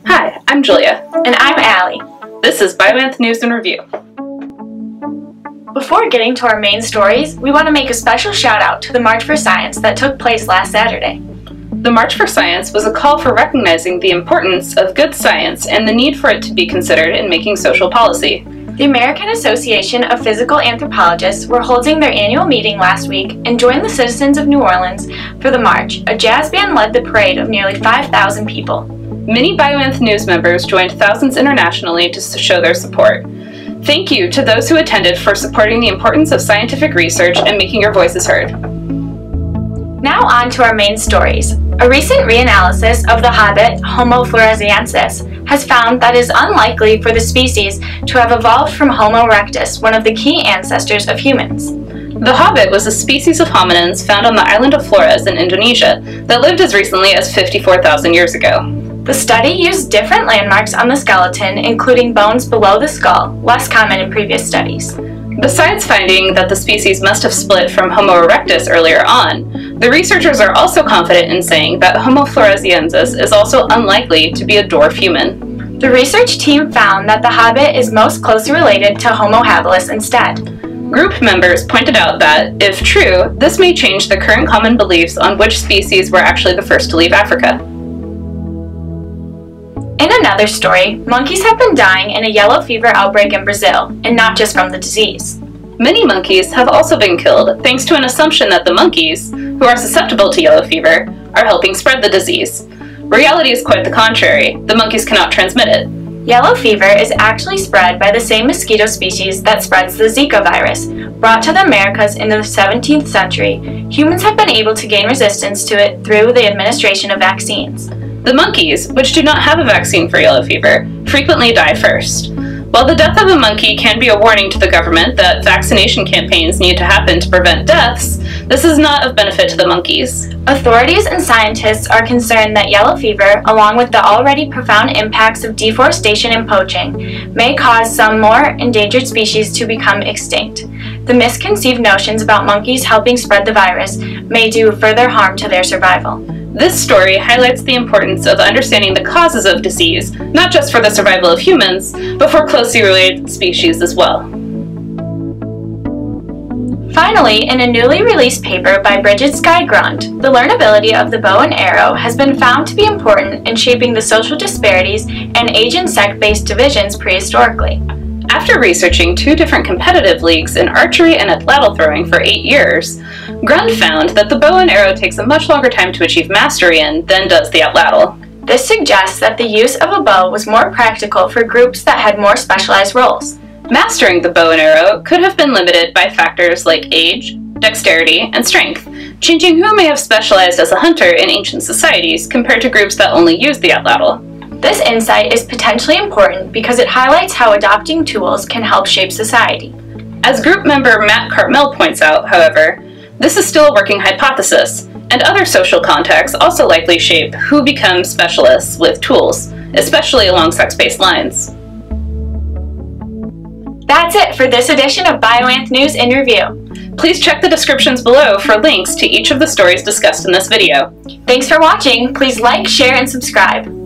Hi, I'm Julia. And I'm Allie. This is BioAnth News and Review. Before getting to our main stories, we want to make a special shout out to the March for Science that took place last Saturday. The March for Science was a call for recognizing the importance of good science and the need for it to be considered in making social policy. The American Association of Physical Anthropologists were holding their annual meeting last week and joined the citizens of New Orleans for the march. A jazz band led the parade of nearly 5,000 people. Many BioAnth News members joined thousands internationally to show their support. Thank you to those who attended for supporting the importance of scientific research and making your voices heard. Now on to our main stories. A recent reanalysis of the hobbit, Homo floresiensis, has found that it is unlikely for the species to have evolved from Homo erectus, one of the key ancestors of humans. The hobbit was a species of hominins found on the island of Flores in Indonesia that lived as recently as 54,000 years ago. The study used different landmarks on the skeleton, including bones below the skull, less common in previous studies. Besides finding that the species must have split from Homo erectus earlier on, the researchers are also confident in saying that Homo floresiensis is also unlikely to be a dwarf human. The research team found that the hobbit is most closely related to Homo habilis instead. Group members pointed out that, if true, this may change the current common beliefs on which species were actually the first to leave Africa. In another story, monkeys have been dying in a yellow fever outbreak in Brazil, and not just from the disease. Many monkeys have also been killed thanks to an assumption that the monkeys, who are susceptible to yellow fever, are helping spread the disease. Reality is quite the contrary. The monkeys cannot transmit it. Yellow fever is actually spread by the same mosquito species that spreads the Zika virus. Brought to the Americas in the 17th century, humans have been able to gain resistance to it through the administration of vaccines. The monkeys, which do not have a vaccine for yellow fever, frequently die first. While the death of a monkey can be a warning to the government that vaccination campaigns need to happen to prevent deaths, this is not of benefit to the monkeys. Authorities and scientists are concerned that yellow fever, along with the already profound impacts of deforestation and poaching, may cause some more endangered species to become extinct. The misconceived notions about monkeys helping spread the virus may do further harm to their survival. This story highlights the importance of understanding the causes of disease, not just for the survival of humans, but for closely related species as well. Finally, in a newly released paper by Bridget Skye Grunt, the learnability of the bow and arrow has been found to be important in shaping the social disparities and age and sex-based divisions prehistorically. After researching 2 different competitive leagues in archery and atlatl throwing for 8 years, Grunt found that the bow and arrow takes a much longer time to achieve mastery in than does the atlatl. This suggests that the use of a bow was more practical for groups that had more specialized roles. Mastering the bow and arrow could have been limited by factors like age, dexterity, and strength, changing who may have specialized as a hunter in ancient societies compared to groups that only used the atlatl. This insight is potentially important because it highlights how adopting tools can help shape society. As group member Matt Cartmel points out, however, this is still a working hypothesis, and other social contexts also likely shape who becomes specialists with tools, especially along sex-based lines. That's it for this edition of BioAnth News in Review. Please check the descriptions below for links to each of the stories discussed in this video. Thanks for watching. Please like, share, and subscribe.